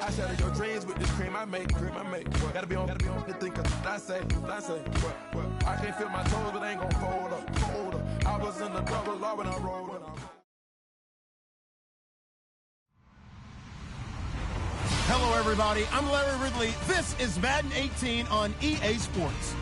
I shatter your dreams with this cream I make. Gotta be on the thinker. I say. I can't feel my toes, but ain't gon' fold up. I was in the double law when I rolled up. Hello, everybody. I'm Larry Ridley. This is Madden 18 on EA Sports.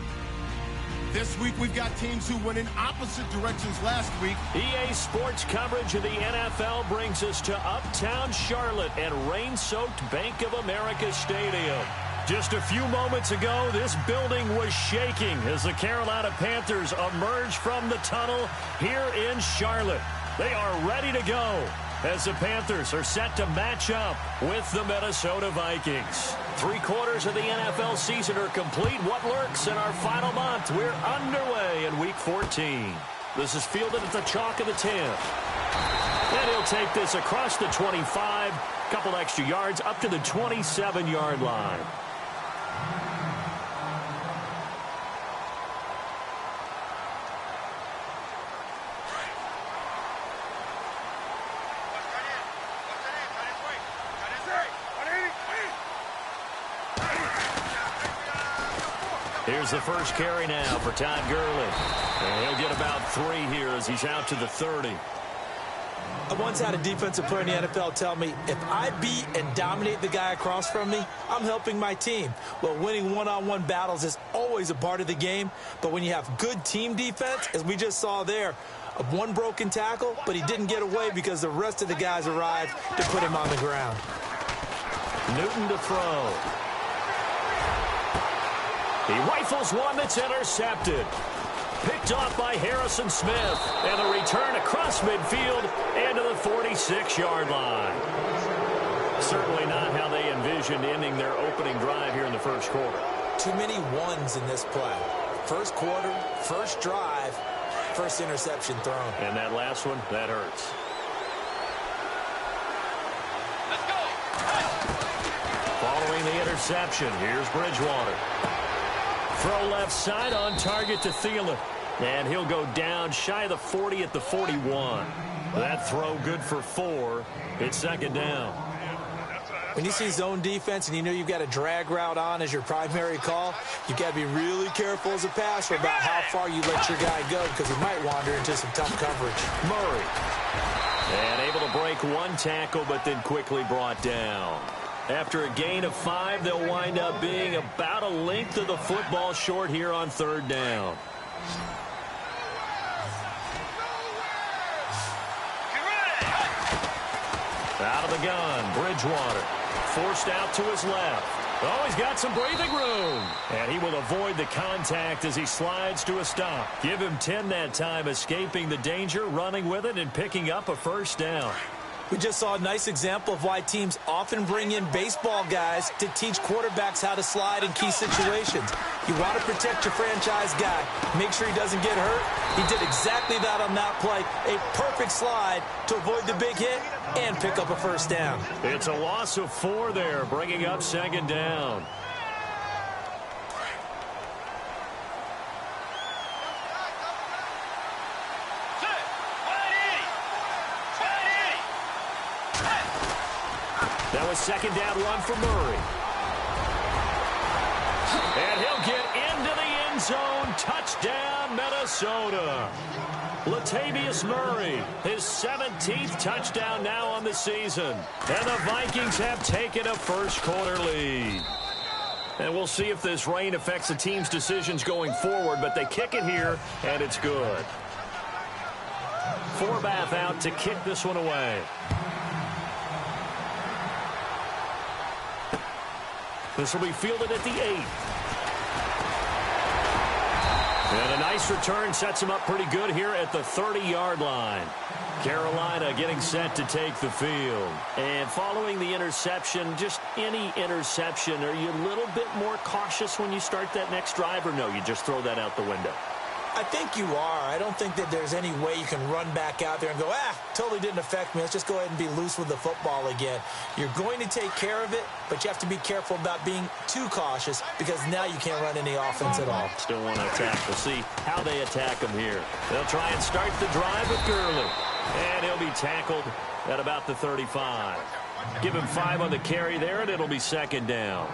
This week, we've got teams who went in opposite directions last week. EA Sports coverage of the NFL brings us to Uptown Charlotte and rain-soaked Bank of America Stadium. Just a few moments ago, this building was shaking as the Carolina Panthers emerged from the tunnel here in Charlotte. They are ready to go as the Panthers are set to match up with the Minnesota Vikings. 3/4 of the NFL season are complete. What lurks in our final month? We're underway in Week 14. This is fielded at the chalk of the 10. And he'll take this across the 25, couple extra yards up to the 27-yard line. Here's the first carry now for Todd Gurley. And he'll get about 3 here as he's out to the 30. I once had a defensive player in the NFL tell me, if I beat and dominate the guy across from me, I'm helping my team. Well, winning one-on-one battles is always a part of the game, but when you have good team defense, as we just saw there, one broken tackle, but he didn't get away because the rest of the guys arrived to put him on the ground. Newton to throw. He rifles one that's intercepted. Picked off by Harrison Smith. And the return across midfield and to the 46-yard line. Certainly not how they envisioned ending their opening drive here in the first quarter. Too many ones in this play. First quarter, first drive, first interception thrown. And that last one, that hurts. Let's go. Following the interception, here's Bridgewater. Throw left side on target to Thielen. And he'll go down shy of the 40 at the 41. That throw good for 4. It's second down. When you see zone defense and you know you've got a drag route on as your primary call, you've got to be really careful as a passer about how far you let your guy go because he might wander into some tough coverage. Murray. And able to break one tackle, but then quickly brought down. After a gain of 5, they'll wind up being about a length of the football short here on third down. Out of the gun, Bridgewater. Forced out to his left. Oh, he's got some breathing room. And he will avoid the contact as he slides to a stop. Give him 10 that time, escaping the danger, running with it, and picking up a first down. We just saw a nice example of why teams often bring in baseball guys to teach quarterbacks how to slide in key situations. You want to protect your franchise guy. Make sure he doesn't get hurt. He did exactly that on that play. A perfect slide to avoid the big hit and pick up a first down. It's a loss of 4 there, bringing up second down. That was second down run for Murray. And he'll get into the end zone. Touchdown, Minnesota. Latavius Murray, his 17th touchdown now on the season. And the Vikings have taken a first quarter lead. And we'll see if this rain affects the team's decisions going forward, but they kick it here, and it's good. Forbath out to kick this one away. This will be fielded at the 8. And a nice return sets him up pretty good here at the 30-yard line. Carolina getting set to take the field. And following the interception, just any interception, are you a little bit more cautious when you start that next drive, or no, you just throw that out the window? I think you are. I don't think that there's any way you can run back out there and go, totally didn't affect me. Let's just go ahead and be loose with the football again. You're going to take care of it, but you have to be careful about being too cautious because now you can't run any offense at all. Still want to attack. We'll see how they attack him here. They'll try and start the drive with Gurley. And he'll be tackled at about the 35. Give him 5 on the carry there, and it'll be second down.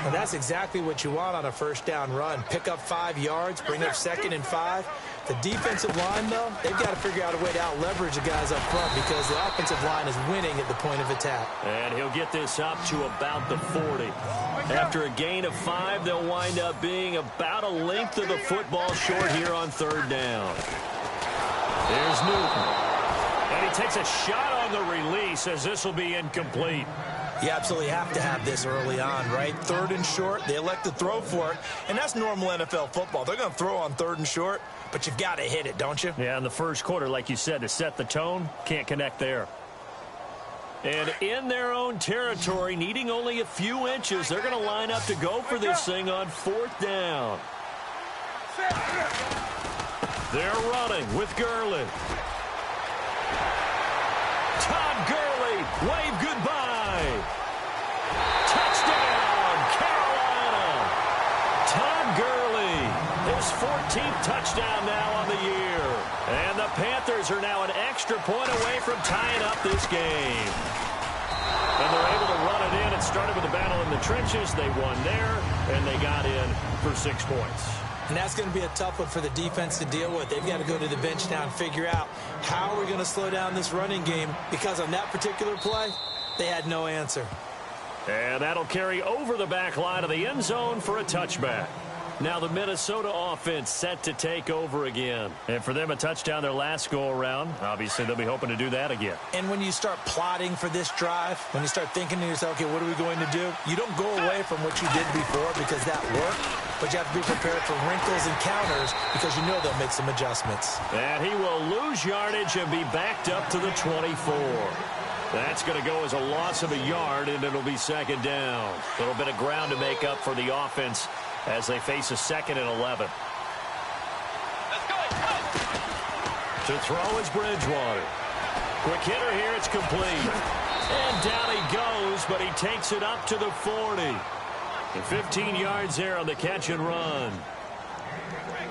And that's exactly what you want on a first down run. Pick up 5 yards, bring up 2nd and 5. The defensive line, though, they've got to figure out a way to out-leverage the guys up front because the offensive line is winning at the point of attack. And he'll get this up to about the 40. After a gain of 5, they'll wind up being about a length of the football short here on 3rd down. There's Newton. And he takes a shot on the release as this will be incomplete. You absolutely have to have this early on, right? 3rd and short, they elect to throw for it, and that's normal NFL football. They're going to throw on 3rd and short, but you've got to hit it, don't you? Yeah, in the first quarter, like you said, to set the tone, can't connect there. And in their own territory, needing only a few inches, they're going to line up to go for this thing on 4th down. They're running with Gurley. Todd Gurley, wave goodbye. Touchdown, Carolina. Todd Gurley, his 14th touchdown now on the year. And the Panthers are now an extra point away from tying up this game. And they're able to run it in. It started with a battle in the trenches. They won there, and they got in for 6 points. And that's going to be a tough one for the defense to deal with. They've got to go to the bench now and figure out how we're going to slow down this running game because on that particular play, they had no answer. And that'll carry over the back line of the end zone for a touchback. Now the Minnesota offense set to take over again. And for them, a touchdown their last go-around. Obviously, they'll be hoping to do that again. And when you start plotting for this drive, when you start thinking to yourself, okay, what are we going to do? You don't go away from what you did before because that worked. But you have to be prepared for wrinkles and counters because you know they'll make some adjustments. And he will lose yardage and be backed up to the 24. That's going to go as a loss of a yard, and it'll be second down. A little bit of ground to make up for the offense as they face a 2nd and 11. To throw is Bridgewater. Quick hitter here, it's complete. And down he goes, but he takes it up to the 40. And 15 yards there on the catch and run.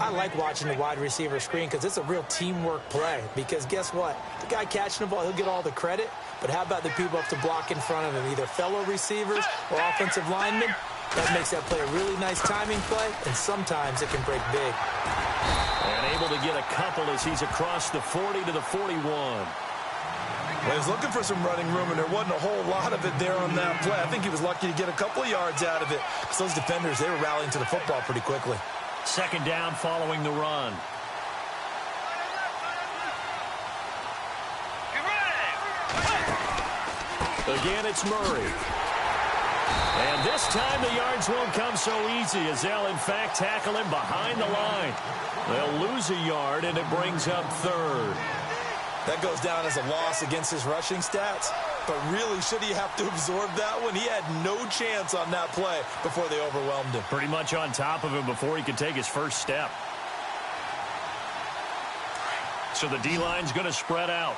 I like watching the wide receiver screen because it's a real teamwork play. Because guess what? The guy catching the ball, he'll get all the credit. But how about the people up to block in front of him, either fellow receivers or offensive linemen? That makes that play a really nice timing play, and sometimes it can break big. And able to get a couple as he's across the 40 to the 41. Well, he was looking for some running room, and there wasn't a whole lot of it there on that play. I think he was lucky to get a couple of yards out of it. Because those defenders, they were rallying to the football pretty quickly. Second down following the run. Again, it's Murray. And this time the yards won't come so easy as they'll, in fact, tackle him behind the line. They'll lose a yard, and it brings up 3rd. That goes down as a loss against his rushing stats. But really, should he have to absorb that one? He had no chance on that play before they overwhelmed him. Pretty much on top of him before he could take his first step. So the D-line's going to spread out.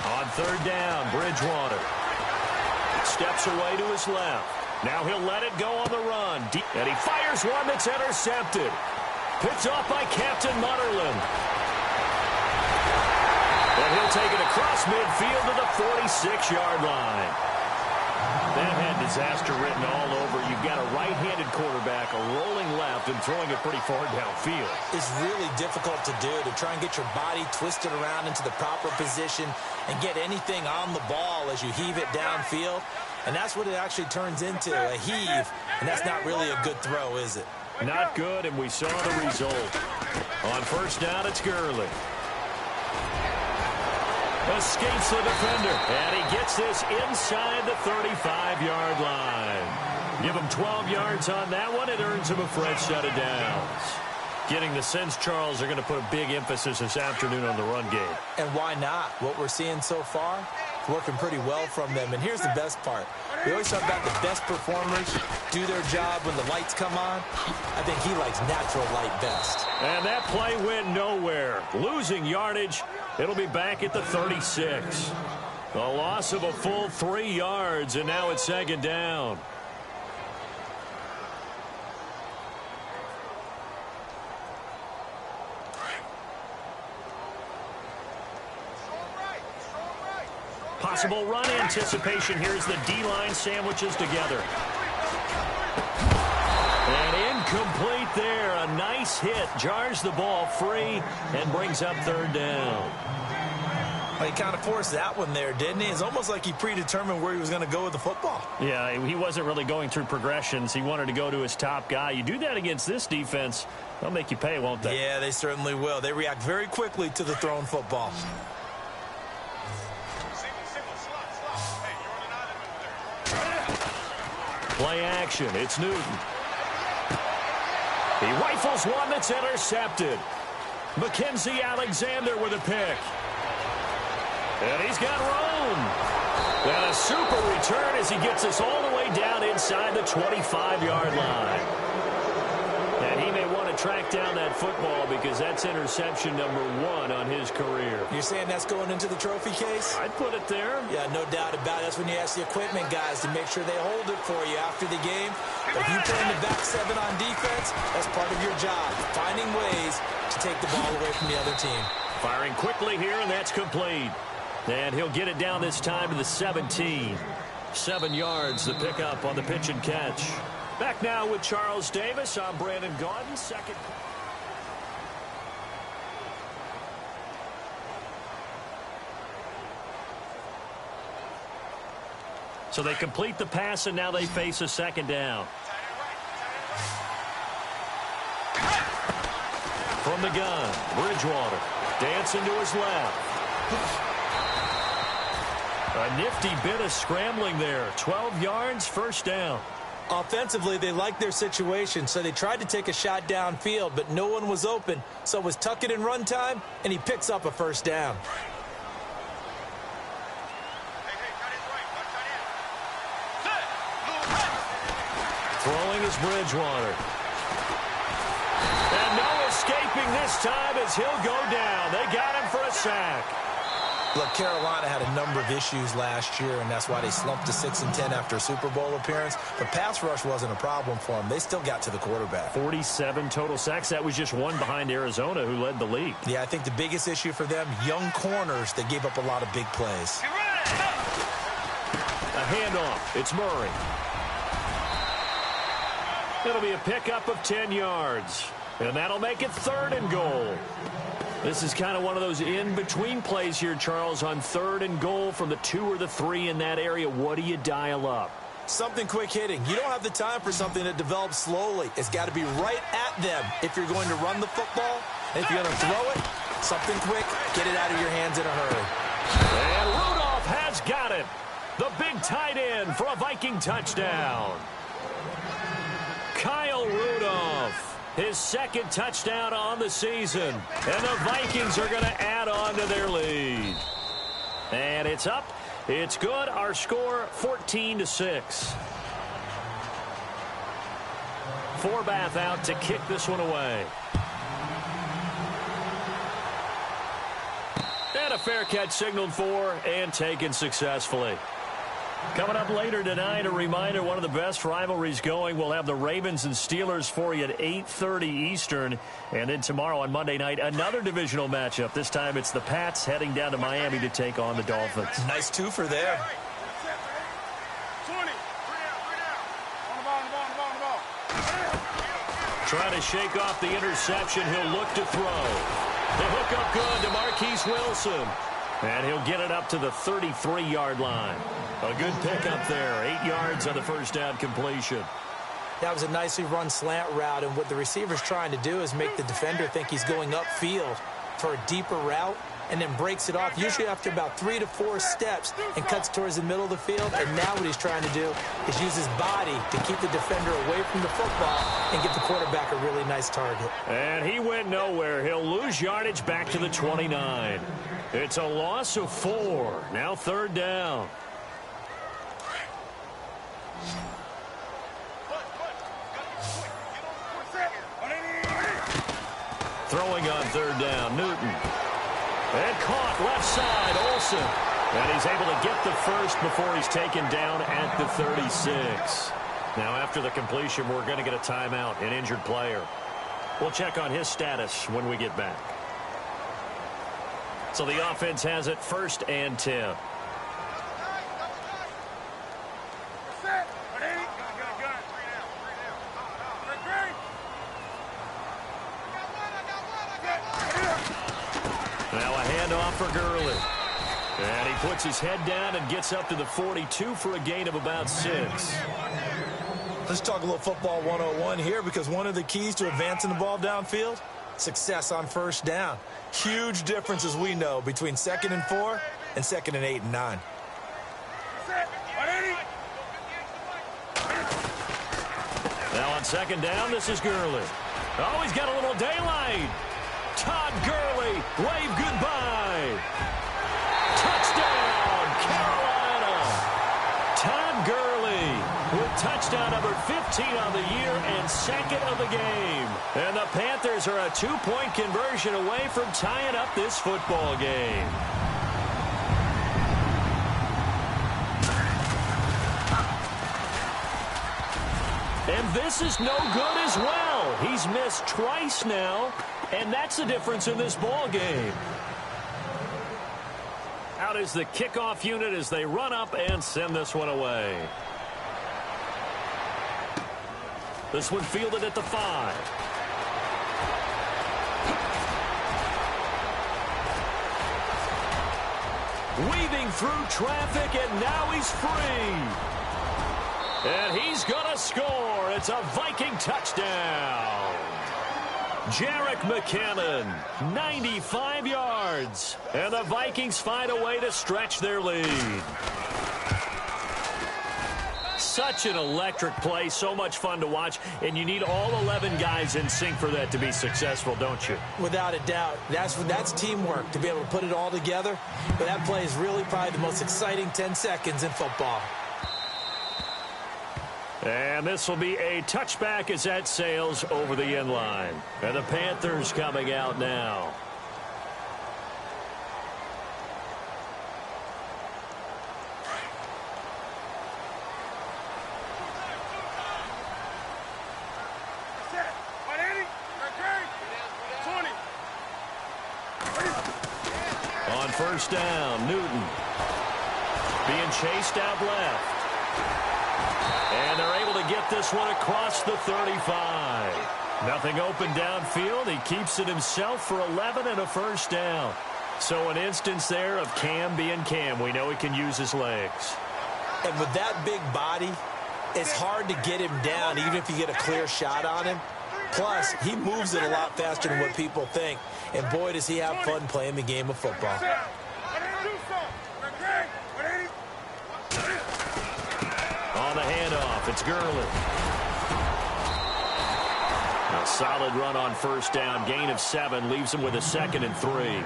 On 3rd down, Bridgewater steps away to his left. Now he'll let it go on the run. And he fires one that's intercepted. Picked off by Captain Mutterland. And he'll take it across midfield to the 46-yard line. That had disaster written all over. You've got a right-handed quarterback, a rolling left, and throwing it pretty far downfield. It's really difficult to do, to try and get your body twisted around into the proper position and get anything on the ball as you heave it downfield. And that's what it actually turns into, a heave. And that's not really a good throw, is it? Not good, and we saw the result. On 1st down, it's Gurley. Escapes the defender, and he gets this inside the 35-yard line. Give him 12 yards on that one. It earns him a fresh set of downs. Getting the sense, Charles, they're going to put a big emphasis this afternoon on the run game. And why not? What we're seeing so far, working pretty well from them. And here's the best part. We always talk about the best performers do their job when the lights come on. I think he likes natural light best. And that play went nowhere. Losing yardage. It'll be back at the 36. A loss of a full 3 yards, and now it's 2nd down. possible run anticipation here as the D-line sandwiches together. And incomplete there. A nice hit. Jars the ball free and brings up third down. Well, he kind of forced that one there, didn't he? It's almost like he predetermined where he was going to go with the football. Yeah, he wasn't really going through progressions. He wanted to go to his top guy. You do that against this defense, they'll make you pay, won't they? Yeah, they certainly will. They react very quickly to the thrown football. Play action. It's Newton. He rifles one that's intercepted. Mackenzie Alexander with a pick. And he's got room. And a super return as he gets us all the way down inside the 25-yard line. And he may want to track down that football because that's interception number 1 on his career. You're saying that's going into the trophy case? I'd put it there. Yeah, no doubt about it. That's when you ask the equipment guys to make sure they hold it for you after the game. But if you play in the back 7 on defense, that's part of your job, finding ways to take the ball away from the other team. Firing quickly here, and that's complete. And he'll get it down this time to the 17. 7 yards, the pickup on the pitch and catch. Back now with Charles Davis. I'm Brandon Gaudin. Second. So they complete the pass, and now they face a second down. From the gun, Bridgewater dancing to his left. A nifty bit of scrambling there. 12 yards, first down. Offensively, they liked their situation, so they tried to take a shot downfield, but no one was open. So it was tuck it in run time, and he picks up a first down. Throwing is Bridgewater. And no escaping this time as he'll go down. They got him for a sack. Look, Carolina had a number of issues last year, and that's why they slumped to 6-10 after a Super Bowl appearance. The pass rush wasn't a problem for them. They still got to the quarterback. 47 total sacks. That was just one behind Arizona, who led the league. Yeah, I think the biggest issue for them, young corners that gave up a lot of big plays. A handoff. It's Murray. It'll be a pickup of 10 yards. And that'll make it 3rd and goal. This is kind of one of those in-between plays here, Charles, on 3rd and goal from the 2 or the 3 in that area. What do you dial up? Something quick hitting. You don't have the time for something that develops slowly. It's got to be right at them if you're going to run the football. And if you're going to throw it, something quick, get it out of your hands in a hurry. And Rudolph has got it. The big tight end for a Viking touchdown. Kyle Rudolph. His 2nd touchdown on the season. And the Vikings are going to add on to their lead. And it's up. It's good. Our score, 14-6. Forbath out to kick this one away. And a fair catch signaled for and taken successfully. Coming up later tonight, a reminder, one of the best rivalries going. We'll have the Ravens and Steelers for you at 8:30 Eastern. And then tomorrow on Monday night, another divisional matchup. This time it's the Pats heading down to Miami to take on the Dolphins. Nice 2 for there. Trying to shake off the interception. He'll look to throw. The hook up good to Marquise Wilson. And he'll get it up to the 33-yard line. A good pickup there. 8 yards on the first down completion. That was a nicely run slant route, and what the receiver's trying to do is make the defender think he's going upfield for a deeper route and then breaks it off, usually after about 3 to 4 steps, and cuts towards the middle of the field. And now what he's trying to do is use his body to keep the defender away from the football and give the quarterback a really nice target. And he went nowhere. He'll lose yardage back to the 29. It's a loss of 4. Now 3rd down. Throwing on 3rd down, Newton. And caught left side, Olsen. And he's able to get the first before he's taken down at the 36. Now after the completion, we're going to get a timeout, an injured player. We'll check on his status when we get back. So the offense has it 1st and 10. handoff for Gurley. And he puts his head down and gets up to the 42 for a gain of about 6. Let's talk a little football 101 here, because one of the keys to advancing the ball downfield, success on first down. Huge difference, as we know, between 2nd and 4 and 2nd and 8 and 9. Now on 2nd down, this is Gurley. Oh, he's got a little daylight. Todd Gurley, wave goodbye. Touchdown, Carolina. Todd Gurley with touchdown number 15 on the year and 2nd of the game. And the Panthers are a 2-point conversion away from tying up this football game. And this is no good as well. He's missed twice now, and that's the difference in this ball game. Out is the kickoff unit as they run up and send this one away. This one fielded at the 5. Weaving through traffic, and now he's free. And he's going to score. It's a Viking touchdown. Jerick McKinnon, 95 yards. And the Vikings find a way to stretch their lead. Such an electric play, so much fun to watch, and you need all 11 guys in sync for that to be successful, don't you? Without a doubt. That's teamwork, to be able to put it all together. But that play is really probably the most exciting 10 seconds in football. And this will be a touchback as that sails over the end line. And the Panthers coming out now. On first down, Newton being chased out left. And they're able to get this one across the 35. Nothing open downfield. He keeps it himself for 11 and a first down. So an instance there of Cam being Cam. We know he can use his legs. And with that big body, it's hard to get him down even if you get a clear shot on him. Plus, he moves it a lot faster than what people think. And boy, does he have fun playing the game of football. On the handoff, it's Gurley. A solid run on first down. Gain of 7 leaves him with a 2nd and 3.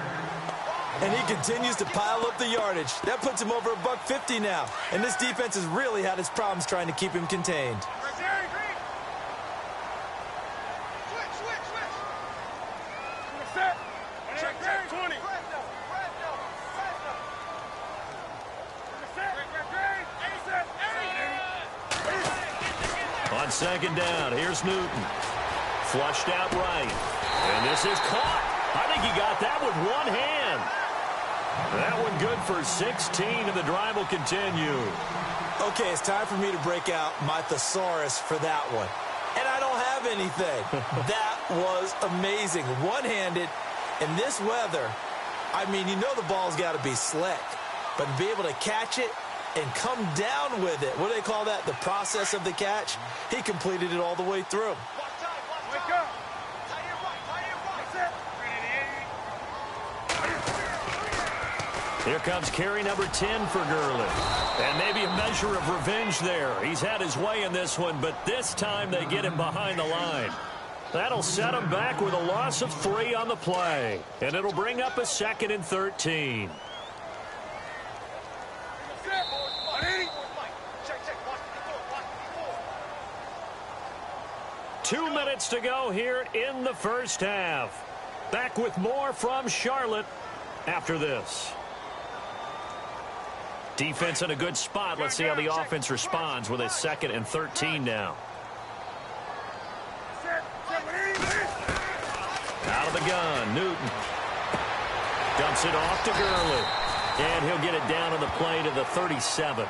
And he continues to pile up the yardage. That puts him over $150 now. And this defense has really had its problems trying to keep him contained. On 2nd down, here's Newton. Flushed out right. And this is caught. I think he got that with one hand. That one good for 16, and the drive will continue. Okay, it's time for me to break out my thesaurus for that one. And I don't have anything. That was amazing. One-handed in this weather. I mean, you know the ball's got to be slick. But to be able to catch it and come down with it, what do they call that? The process of the catch? He completed it all the way through. Wake up. Here comes carry number 10 for Gurley. And maybe a measure of revenge there. He's had his way in this one, but this time they get him behind the line. That'll set him back with a loss of 3 on the play. And it'll bring up a 2nd and 13. Two minutes to go here in the first half. Back with more from Charlotte after this. Defense in a good spot. Let's see how the offense responds with a 2nd and 13 now. Out of the gun, Newton. Dumps it off to Gurley. And he'll get it down on the play to the 37.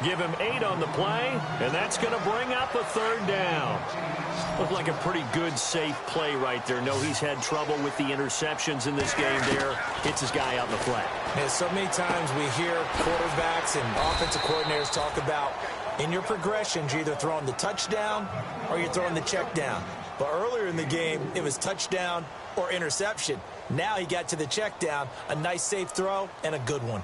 Give him 8 on the play, and that's going to bring up a 3rd down. Looked like a pretty good, safe play right there. No, he's had trouble with the interceptions in this game there. Hits his guy out in the flat. And so many times we hear quarterbacks and offensive coordinators talk about in your progressions, you're either throwing the touchdown or you're throwing the check down. But earlier in the game, it was touchdown or interception. Now he got to the check down, a nice safe throw, and a good one.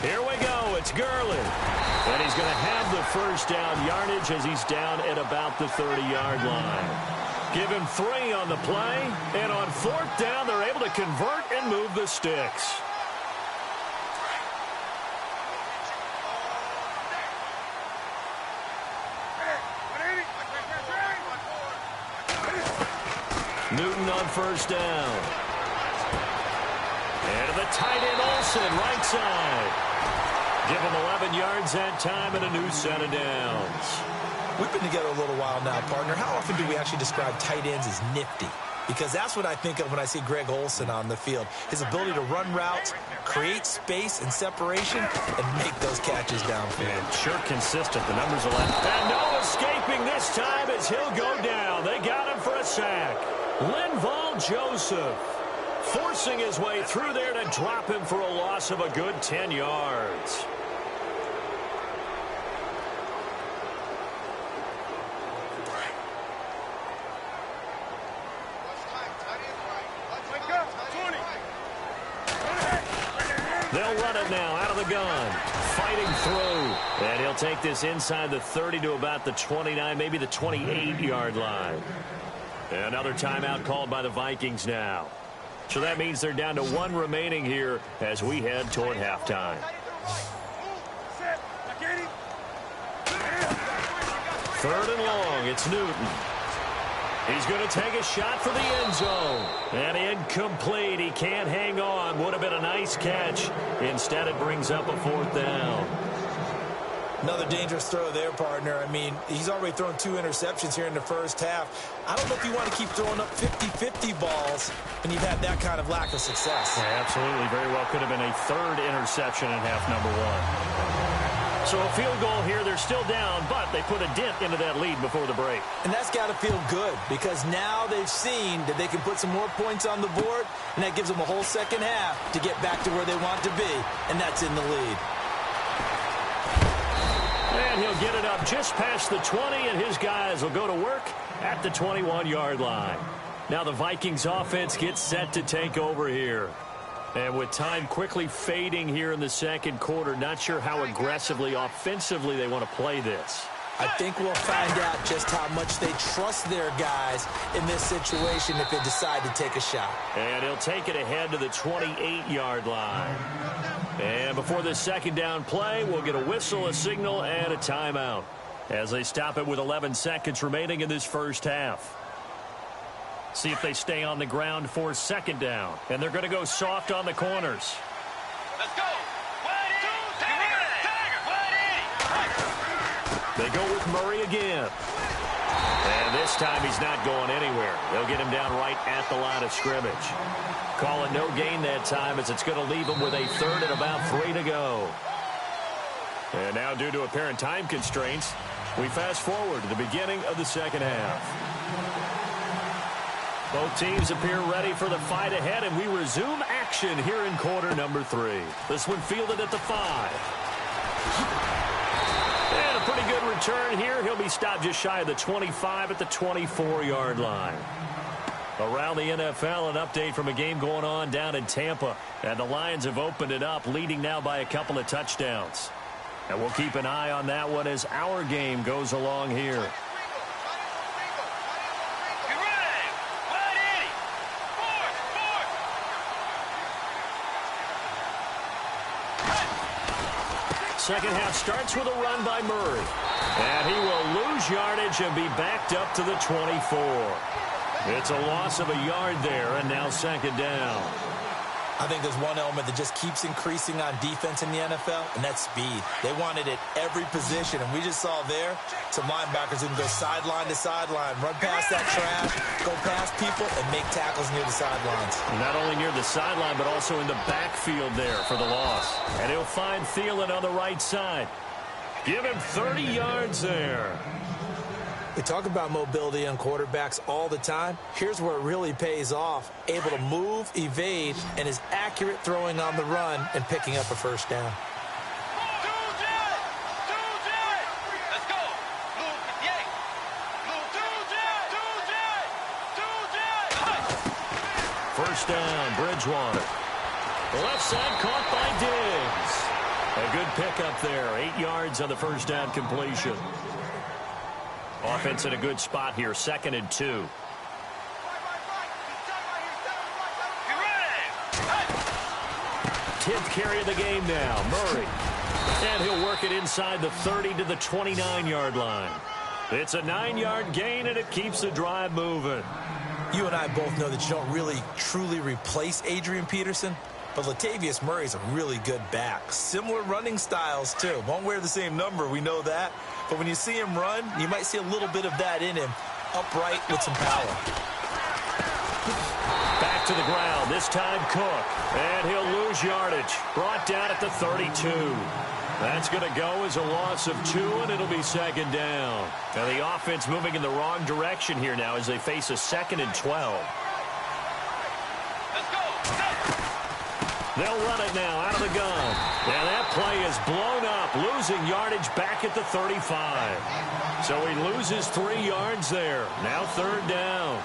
Here we go. It's Gurley. And he's going to have the 1st down yardage as he's down at about the 30-yard line. Give him 3 on the play. And on 4th down, they're able to convert and move the sticks. Newton on 1st down. And to the tight end, Olsen, right side. Give him 11 yards that time and a new set of downs. We've been together a little while now, partner. How often do we actually describe tight ends as nifty? Because that's what I think of when I see Greg Olsen on the field. His ability to run routes, create space and separation, and make those catches downfield. And sure consistent. The numbers are left. And no escaping this time as he'll go down. They got him for a sack. Linval Joseph forcing his way through there to drop him for a loss of a good 10 yards. They'll run it now out of the gun. Fighting through. And he'll take this inside the 30 to about the 29, maybe the 28-yard line. Another timeout called by the Vikings now. So that means they're down to 1 remaining here as we head toward halftime. 3rd and long. It's Newton. He's going to take a shot for the end zone. And incomplete. He can't hang on. Would have been a nice catch. Instead, it brings up a 4th down. Another dangerous throw there, partner. I mean, he's already thrown 2 interceptions here in the first half. I don't know if you want to keep throwing up 50-50 balls when you've had that kind of lack of success. Yeah, absolutely. Very well could have been a 3rd interception in half number 1. So a field goal here. They're still down, but they put a dent into that lead before the break. And that's got to feel good because now they've seen that they can put some more points on the board, and that gives them a whole second half to get back to where they want to be, and that's in the lead. And he'll get it up just past the 20, and his guys will go to work at the 21-yard line. Now the Vikings offense gets set to take over here. And with time quickly fading here in the second quarter, not sure how aggressively, offensively they want to play this. I think we'll find out just how much they trust their guys in this situation if they decide to take a shot. And he'll take it ahead to the 28-yard line. And before this 2nd down play, we'll get a whistle, a signal, and a timeout as they stop it with 11 seconds remaining in this first half. See if they stay on the ground for 2nd down. And they're going to go soft on the corners. Let's go. They go with Murray again. And this time he's not going anywhere. They'll get him down right at the line of scrimmage. Call it no gain that time as it's going to leave him with a 3rd and about 3 to go. And now due to apparent time constraints, we fast forward to the beginning of the second half. Both teams appear ready for the fight ahead, and we resume action here in quarter number 3. This one fielded at the 5. And a pretty good return here. He'll be stopped just shy of the 25 at the 24-yard line. Around the NFL, an update from a game going on down in Tampa. And the Lions have opened it up, leading now by a couple of touchdowns. And we'll keep an eye on that one as our game goes along here. Second half starts with a run by Murray. And he will lose yardage and be backed up to the 24. It's a loss of a yard there, and now 2nd down. I think there's one element that just keeps increasing on defense in the NFL, and that's speed. They want it at every position, and we just saw there some linebackers who can go sideline to sideline, run past that trash, go past people, and make tackles near the sidelines. Not only near the sideline, but also in the backfield there for the loss. And he'll find Thielen on the right side. Give him 30 yards there. We talk about mobility on quarterbacks all the time. Here's where it really pays off. Able to move, evade, and is accurate throwing on the run and picking up a first down. First down, Bridgewater. Left side caught by Diggs. A good pickup there. 8 yards on the first down completion. Offense in a good spot here, 2nd and 2. 10th carry of the game now, Murray. And he'll work it inside the 30 to the 29-yard line. It's a 9-yard gain, and it keeps the drive moving. You and I both know that you don't really truly replace Adrian Peterson, but Latavius Murray's a really good back. Similar running styles, too. Won't wear the same number, we know that. But when you see him run, you might see a little bit of that in him. Upright with some power. Back to the ground, this time Cook. And he'll lose yardage. Brought down at the 32. That's going to go as a loss of 2, and it'll be 2nd down. Now the offense moving in the wrong direction here now as they face a 2nd and 12. They'll run it now out of the gun. And that play is blown up, losing yardage back at the 35. So he loses 3 yards there. Now 3rd down.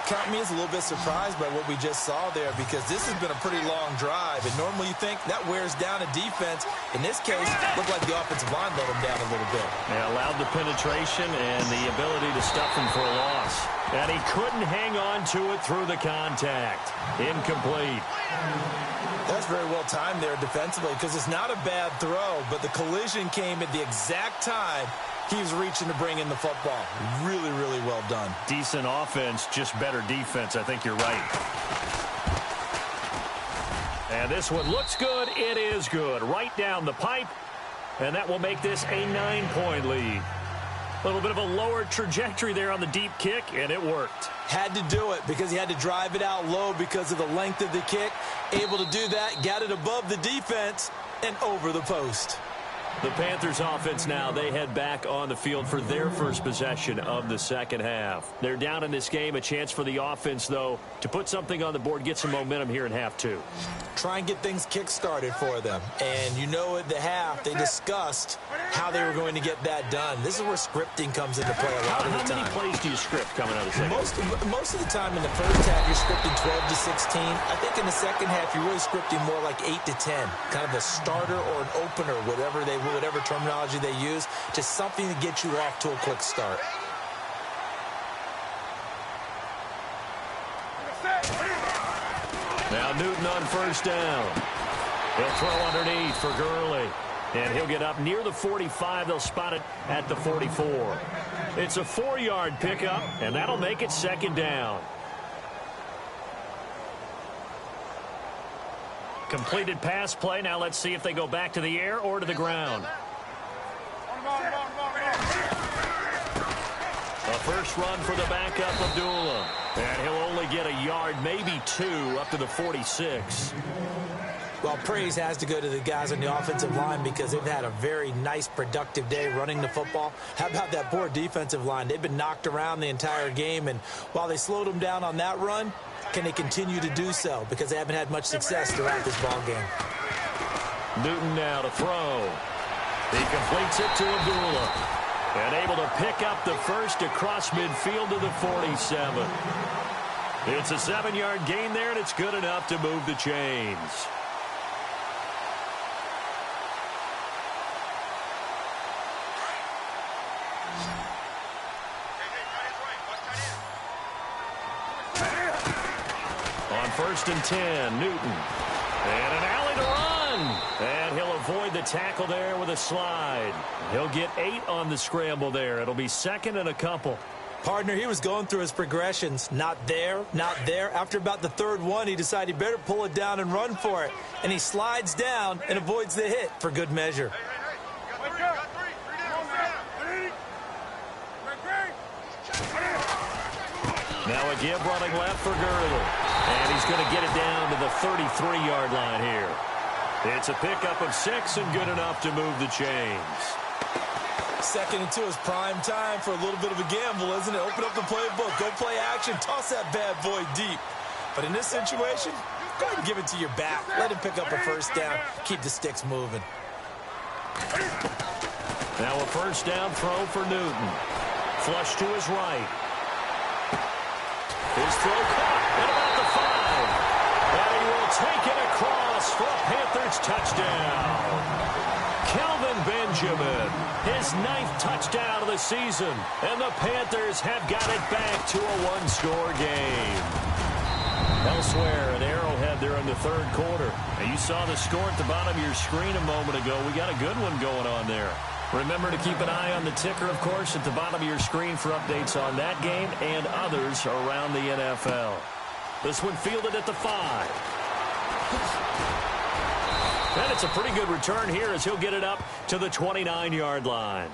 Count me as a little bit surprised by what we just saw there, because this has been a pretty long drive, and normally you think that wears down a defense. In this case, it looked like the offensive line let him down a little bit. They allowed the penetration and the ability to stuff him for a loss. And he couldn't hang on to it through the contact. Incomplete. That's very well timed there defensively, because it's not a bad throw, but the collision came at the exact time he was reaching to bring in the football. Really, really well done. Decent offense, just better defense. I think you're right. And this one looks good. It is good. Right down the pipe. And that will make this a 9-point lead. A little bit of a lower trajectory there on the deep kick, and it worked. Had to do it because he had to drive it out low because of the length of the kick. Able to do that, got it above the defense and over the post. The Panthers offense now, they head back on the field for their first possession of the second half. They're down in this game. A chance for the offense, though, to put something on the board, get some momentum here in half 2. Try and get things kick-started for them. And you know at the half, they discussed how they were going to get that done. This is where scripting comes into play a lot of the time. How many plays do you script coming out of the second half? Most of the time in the first half, you're scripting 12 to 16. I think in the second half, you're really scripting more like 8 to 10. Kind of a starter or an opener, whatever terminology they use, just something to get you off to a quick start. Now Newton on first down. He'll throw underneath for Gurley. And he'll get up near the 45. They'll spot it at the 44. It's a 4-yard pickup, and that'll make it 2nd down. Completed pass play. Now let's see if they go back to the air or to the ground. A first run for the backup, Abdullah. And he'll only get a yard, maybe 2, up to the 46. Well, praise has to go to the guys on the offensive line because they've had a very nice, productive day running the football. How about that poor defensive line? They've been knocked around the entire game, and while they slowed them down on that run, can they continue to do so? Because they haven't had much success throughout this ball game. Newton now to throw. He completes it to Abdullah. And able to pick up the first across midfield to the 47. It's a 7-yard gain there, and it's good enough to move the chains. On 1st and 10, Newton. And an alley to run. And he'll avoid the tackle there with a slide. He'll get 8 on the scramble there. It'll be 2nd and a couple. Partner, he was going through his progressions. Not there, not there. After about the third one, he decided he better pull it down and run for it. And he slides down and avoids the hit for good measure. Now a give running left for Gurley. And he's going to get it down to the 33-yard line here. It's a pickup of 6 and good enough to move the chains. Second and 2 is prime time for a little bit of a gamble, isn't it? Open up the playbook, go play action, toss that bad boy deep. But in this situation, go ahead and give it to your back. Let him pick up a first down. Keep the sticks moving. Now a first down throw for Newton. Flush to his right. His throw caught at about the 5. And he will take it across for a Panthers touchdown. Kelvin Benjamin, his 9th touchdown of the season. And the Panthers have got it back to a one-score game. Elsewhere, an Arrowhead there in the third quarter. And you saw the score at the bottom of your screen a moment ago. We got a good one going on there. Remember to keep an eye on the ticker, of course, at the bottom of your screen for updates on that game and others around the NFL. This one fielded at the 5. And it's a pretty good return here as he'll get it up to the 29-yard line.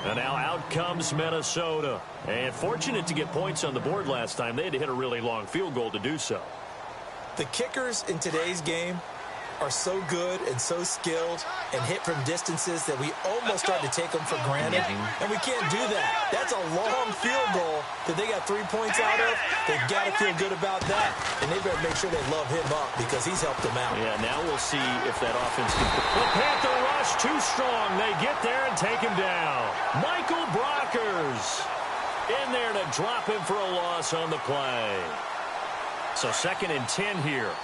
And now out comes Minnesota. And fortunate to get points on the board last time. They had to hit a really long field goal to do so. The kickers in today's game are so good and so skilled and hit from distances that we almost start to take them for granted. And we can't do that. That's a long field goal that they got 3 points out of. They've got to feel good about that. And they better make sure they love him up because he's helped them out. Yeah, now we'll see if that offense can... The Panther rush too strong. They get there and take him down. Michael Brockers in there to drop him for a loss on the play. So 2nd and 10 here.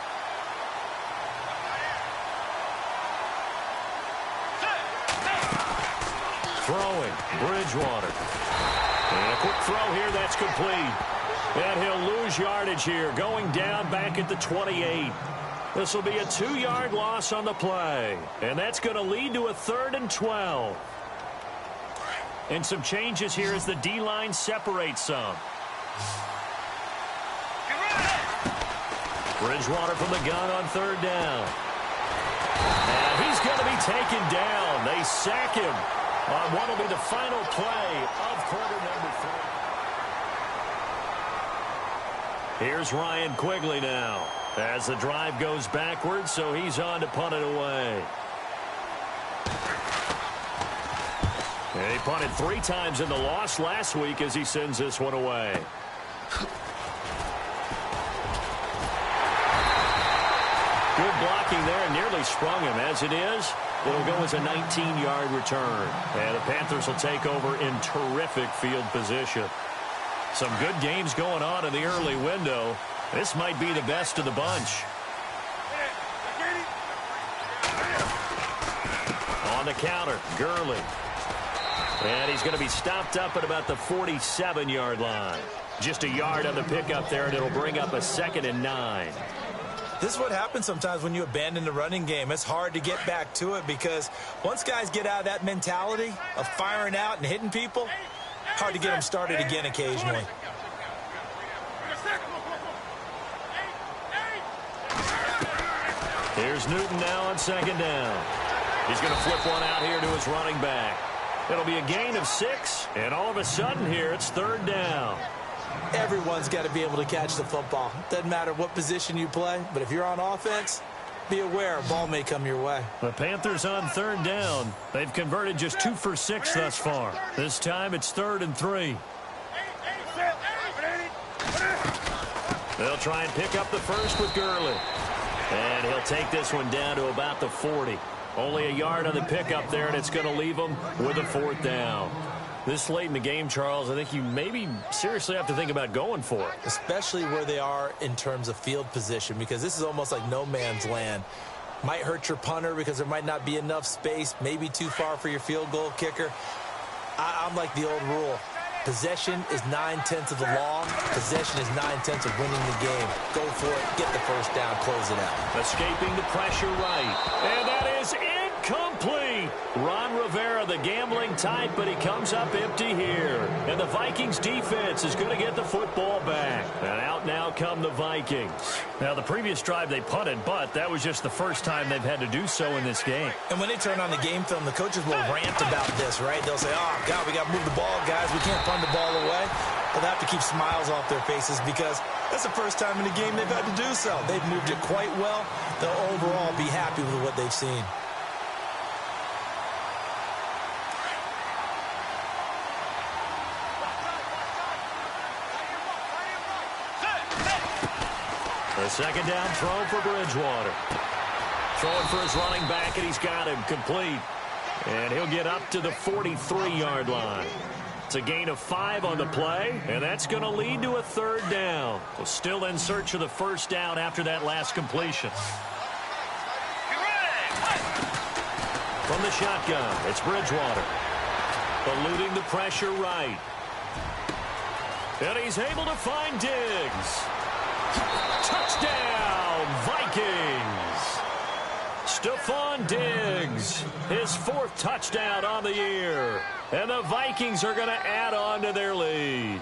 Throwing, Bridgewater. And a quick throw here, that's complete. And he'll lose yardage here, going down back at the 28. This will be a 2-yard loss on the play. And that's going to lead to a 3rd and 12. And some changes here as the D-line separates some. Bridgewater from the gun on 3rd down. And he's going to be taken down. They sack him on what will be the final play of quarter number 3. Here's Ryan Quigley now as the drive goes backwards, so he's on to punt it away. And he punted 3 times in the loss last week as he sends this one away. Good blocking there, and nearly sprung him. As it is, it'll go as a 19-yard return. And the Panthers will take over in terrific field position. Some good games going on in the early window. This might be the best of the bunch. On the counter, Gurley. And he's going to be stopped up at about the 47-yard line. Just a yard on the pickup there, and it'll bring up a 2nd and 9. This is what happens sometimes when you abandon the running game. It's hard to get back to it because once guys get out of that mentality of firing out and hitting people, hard to get them started again occasionally. Here's Newton now on 2nd down. He's going to flip one out here to his running back. It'll be a gain of 6, and all of a sudden here it's 3rd down. Everyone's got to be able to catch the football. Doesn't matter what position you play, but if you're on offense, be aware a ball may come your way. The Panthers on 3rd down. They've converted just 2 for 6 thus far. This time it's 3rd and 3. They'll try and pick up the first with Gurley. And he'll take this one down to about the 40. Only a yard on the pickup there, and it's going to leave him with a 4th down. This late in the game, Charles, I think you maybe seriously have to think about going for it. Especially where they are in terms of field position, because this is almost like no man's land. Might hurt your punter because there might not be enough space, maybe too far for your field goal kicker. I'm like the old rule. Possession is 9/10 of the law. Possession is 9/10 of winning the game. Go for it. Get the first down. Close it out. Escaping the pressure right. And that is incomplete. Ron Rivera, the gambling type, but he comes up empty here. And the Vikings defense is going to get the football back. And out now come the Vikings. Now, the previous drive they punted, but that was just the first time they've had to do so in this game. And when they turn on the game film, the coaches will rant about this, right? They'll say, oh, God, we got to move the ball, guys. We can't punt the ball away. But they have to keep smiles off their faces because that's the first time in the game they've had to do so. They've moved it quite well. They'll overall be happy with what they've seen. The second down throw for Bridgewater. Throwing for his running back, and he's got him complete. And he'll get up to the 43-yard line. It's a gain of 5 on the play, and that's going to lead to a third down. So still in search of the first down after that last completion. From the shotgun, it's Bridgewater. Eluding the pressure right. And he's able to find Diggs. Touchdown, Vikings! Stephon Diggs, his 4th touchdown on the year. And the Vikings are going to add on to their lead.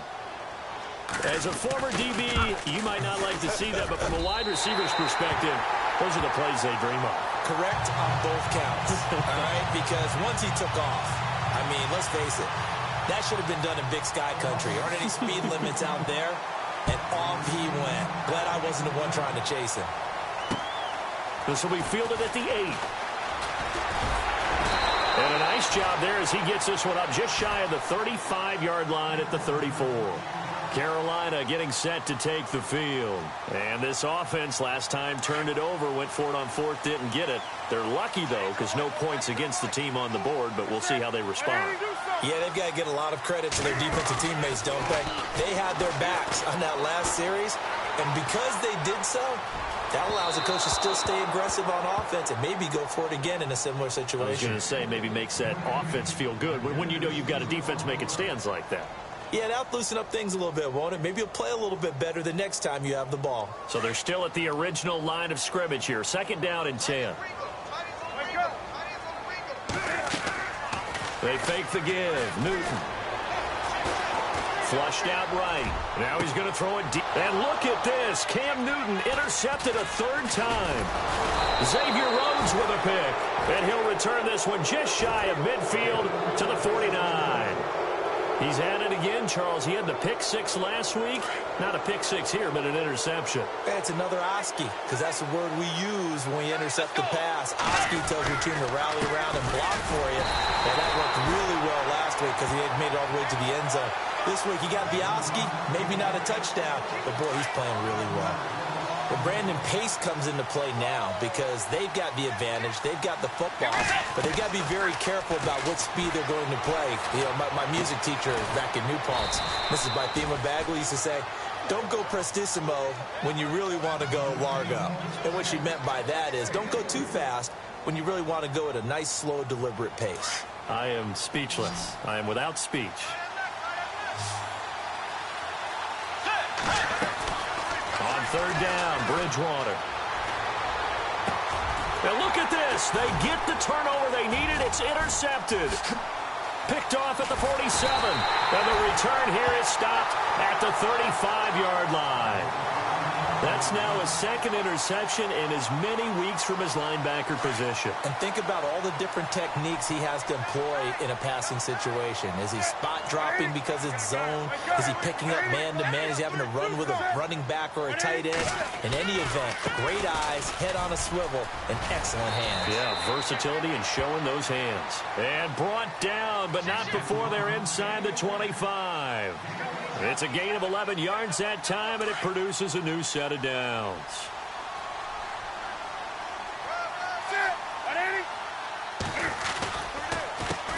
As a former DB, you might not like to see that, but from a wide receiver's perspective, those are the plays they dream of. Correct on both counts, all right? Because once he took off, I mean, let's face it, that should have been done in Big Sky Country. Aren't any speed limits out there? And off he went. Glad I wasn't the one trying to chase him. This will be fielded at the 8. And a nice job there as he gets this one up just shy of the 35-yard line at the 34. Carolina getting set to take the field. And this offense last time turned it over, went for it on 4th, didn't get it. They're lucky, though, because no points against the team on the board, but we'll see how they respond. Yeah, they've got to get a lot of credit to their defensive teammates, don't they? They had their backs on that last series, and because they did so, that allows the coach to still stay aggressive on offense and maybe go for it again in a similar situation. I was going to say, maybe makes that offense feel good when you know you've got a defense making stands like that. Yeah, that'll loosen up things a little bit, won't it? Maybe you'll play a little bit better the next time you have the ball. So they're still at the original line of scrimmage here. 2nd down and 10. They fake the give. Newton. Flushed out right. Now he's going to throw it deep. And look at this. Cam Newton intercepted a 3rd time. Xavier Rhodes with a pick. And he'll return this one just shy of midfield to the 49. He's had it again, Charles. He had the pick 6 last week. Not a pick 6 here, but an interception. It's another Oski, because that's the word we use when we intercept the pass. Oski tells your team to rally around and block for you. And that worked really well last week because he had made it all the way to the end zone. This week he got the Oski, maybe not a touchdown, but boy, he's playing really well. But Brandon, pace comes into play now because they've got the advantage. They've got the football, but they've got to be very careful about what speed they're going to play. You know, my music teacher back in New Paltz, Mrs. Bythema Bagley, used to say, don't go prestissimo when you really want to go largo. And what she meant by that is don't go too fast when you really want to go at a nice, slow, deliberate pace. I am speechless. I am without speech. On 3rd down, Bridgewater. Now look at this. They get the turnover they needed. It's intercepted. Picked off at the 47. And the return here is stopped at the 35-yard line. That's now his 2nd interception in as many weeks from his linebacker position. And think about all the different techniques he has to employ in a passing situation. Is he spot dropping because it's zone? Is he picking up man-to-man? Is he having to run with a running back or a tight end? In any event, great eyes, head on a swivel, and excellent hands. Yeah, versatility and showing those hands. And brought down, but not before they're inside the 25. It's a gain of 11 yards that time, and it produces a new set of downs.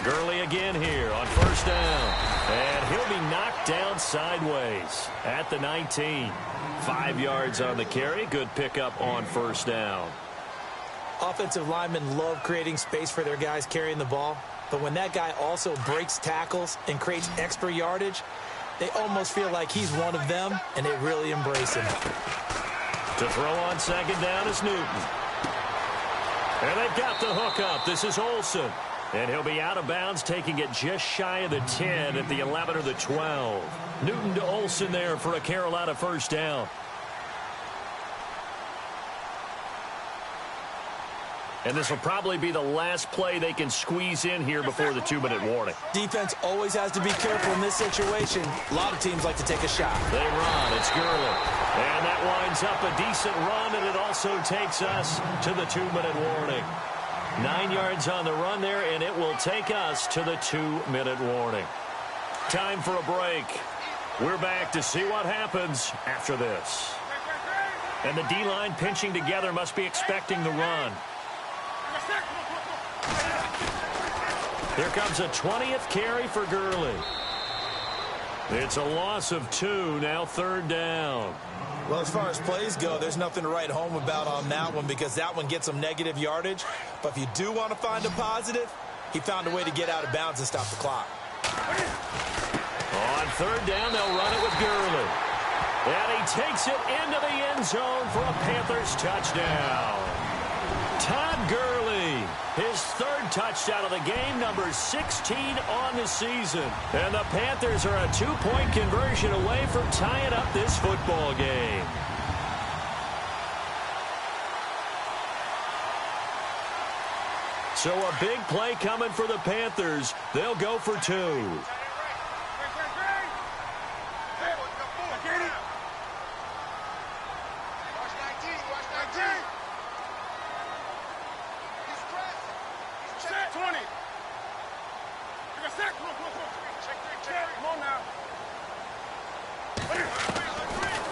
Gurley again here on 1st down. And he'll be knocked down sideways at the 19. 5 yards on the carry. Good pickup on 1st down. Offensive linemen love creating space for their guys carrying the ball. But when that guy also breaks tackles and creates extra yardage, they almost feel like he's one of them, and they really embrace him. To throw on 2nd down is Newton. And they've got the hook up. This is Olsen. And he'll be out of bounds, taking it just shy of the 10 at the 11 or the 12. Newton to Olsen there for a Carolina first down. And this will probably be the last play they can squeeze in here before the 2-minute warning. Defense always has to be careful in this situation. A lot of teams like to take a shot. They run. It's Gurley. And that winds up a decent run, and it also takes us to the 2-minute warning. 9 yards on the run there, and it will take us to the 2-minute warning. Time for a break. We're back to see what happens after this. And the D-line pinching together must be expecting the run. Here comes a 20th carry for Gurley. It's a loss of 2, now 3rd down. Well, as far as plays go, there's nothing to write home about on that one because that one gets some negative yardage. But if you do want to find a positive, he found a way to get out of bounds and stop the clock. On 3rd down, they'll run it with Gurley. And he takes it into the end zone for a Panthers touchdown. Todd Gurley, his 3rd touchdown of the game, number 16 on the season. And the Panthers are a 2-point conversion away from tying up this football game. So a big play coming for the Panthers. They'll go for 2.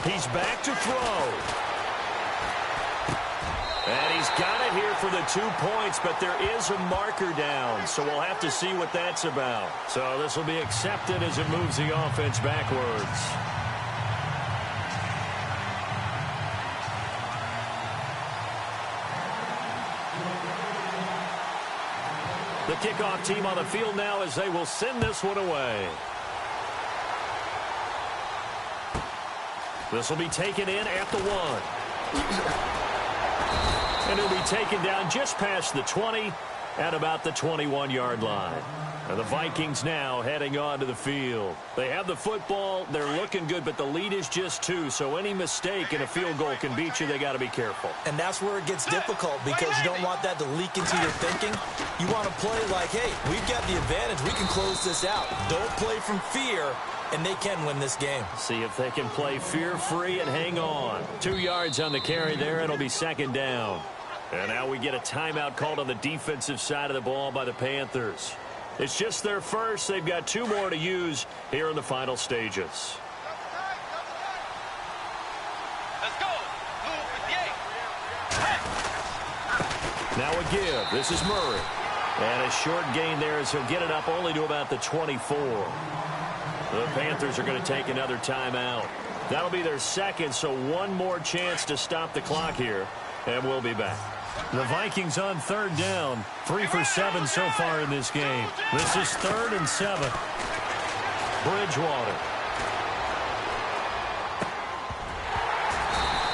He's back to throw. And he's got it here for the 2 points, but there is a marker down, so we'll have to see what that's about. So this will be accepted as it moves the offense backwards. The kickoff team on the field now as they will send this one away. This will be taken in at the 1. And it'll be taken down just past the 20 at about the 21-yard line. And the Vikings now heading onto the field. They have the football. They're looking good, but the lead is just 2. So any mistake in a field goal can beat you. They got to be careful. And that's where it gets difficult because you don't want that to leak into your thinking. You want to play like, hey, we've got the advantage. We can close this out. Don't play from fear, and they can win this game. See if they can play fear-free and hang on. 2 yards on the carry there. It'll be 2nd down. And now we get a timeout called on the defensive side of the ball by the Panthers. It's just their first. They've got 2 more to use here in the final stages. Let's go. Now a give. This is Murray. And a short gain there as he'll get it up only to about the 24. The Panthers are going to take another timeout. That'll be their 2nd, so 1 more chance to stop the clock here. And we'll be back. The Vikings on 3rd down. 3 for 7 so far in this game. This is 3rd and 7. Bridgewater.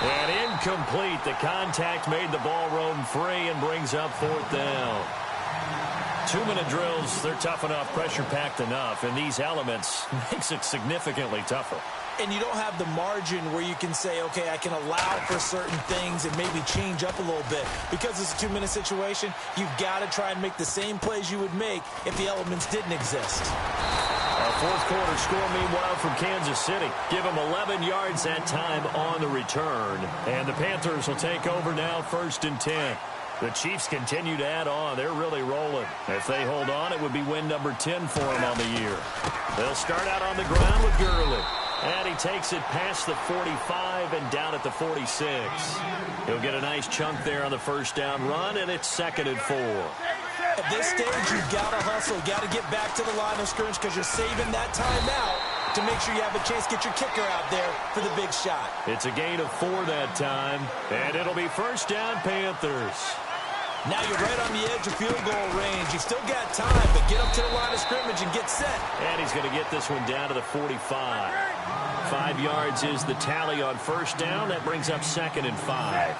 And incomplete. The contact made the ball roam free and brings up 4th down. 2-minute drills, they're tough enough, pressure-packed enough, and these elements makes it significantly tougher. And you don't have the margin where you can say, okay, I can allow for certain things and maybe change up a little bit. Because it's a 2-minute situation, you've got to try and make the same plays you would make if the elements didn't exist. Our 4th quarter score, meanwhile, from Kansas City. Give them 11 yards that time on the return. And the Panthers will take over now, 1st and 10. The Chiefs continue to add on. They're really rolling. If they hold on, it would be win number 10 for them on the year. They'll start out on the ground with Gurley. And he takes it past the 45 and down at the 46. He'll get a nice chunk there on the 1st down run, and it's 2nd and 4. At this stage, you've got to hustle. Got to get back to the line of scrimmage because you're saving that time out to make sure you have a chance to get your kicker out there for the big shot. It's a gain of 4 that time, and it'll be 1st down Panthers. Now you're right on the edge of field goal range. You've still got time, but get up to the line of scrimmage and get set. And he's going to get this one down to the 45. 5 yards is the tally on 1st down. That brings up 2nd and 5.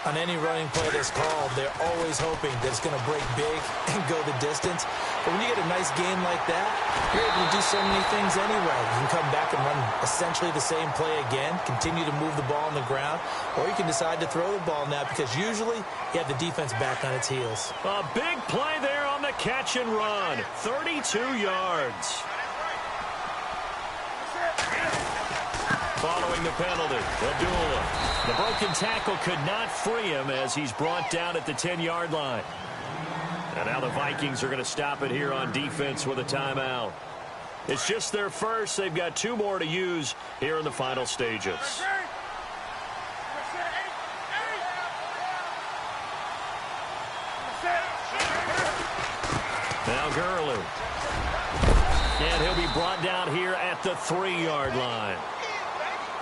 On any running play that's called, they're always hoping that it's going to break big and go the distance. But when you get a nice game like that, you're able to do so many things anyway. You can come back and run essentially the same play again, continue to move the ball on the ground, or you can decide to throw the ball now because usually you have the defense back on its heels. A big play there on the catch and run. 32 yards. Following the penalty, Abdullah. The broken tackle could not free him as he's brought down at the 10-yard line. And now the Vikings are going to stop it here on defense with a timeout. It's just their first. They've got 2 more to use here in the final stages. Now Gurley. And he'll be brought down here at the 3-yard line.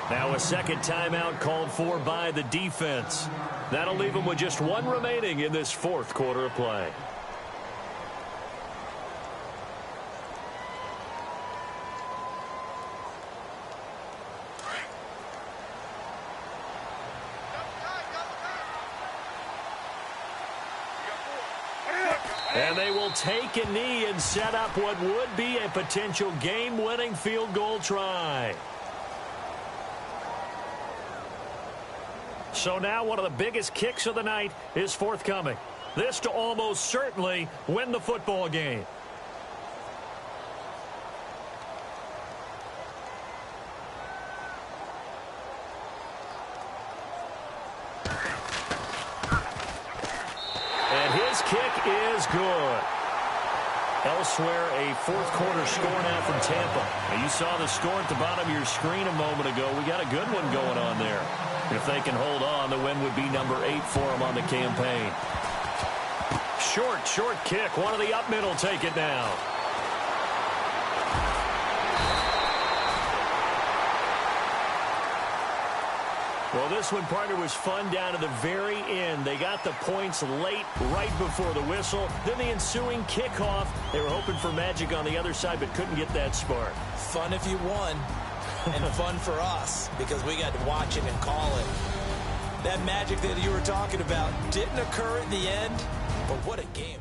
Now a second timeout called for by the defense. That'll leave them with just 1 remaining in this 4th quarter of play. And they will take a knee and set up what would be a potential game-winning field goal try. So now one of the biggest kicks of the night is forthcoming. This to almost certainly win the football game. And his kick is good. Elsewhere, a 4th quarter score now from Tampa. Now you saw the score at the bottom of your screen a moment ago. We got a good one going on there. If they can hold on, the win would be number 8 for them on the campaign. Short kick. One of the up middle take it now. Well, this one, partner, was fun down to the very end. They got the points late, right before the whistle. Then the ensuing kickoff. They were hoping for magic on the other side, but couldn't get that spark. Fun if you won. And fun for us because we got to watch it and call it. That magic that you were talking about didn't occur at the end, but what a game.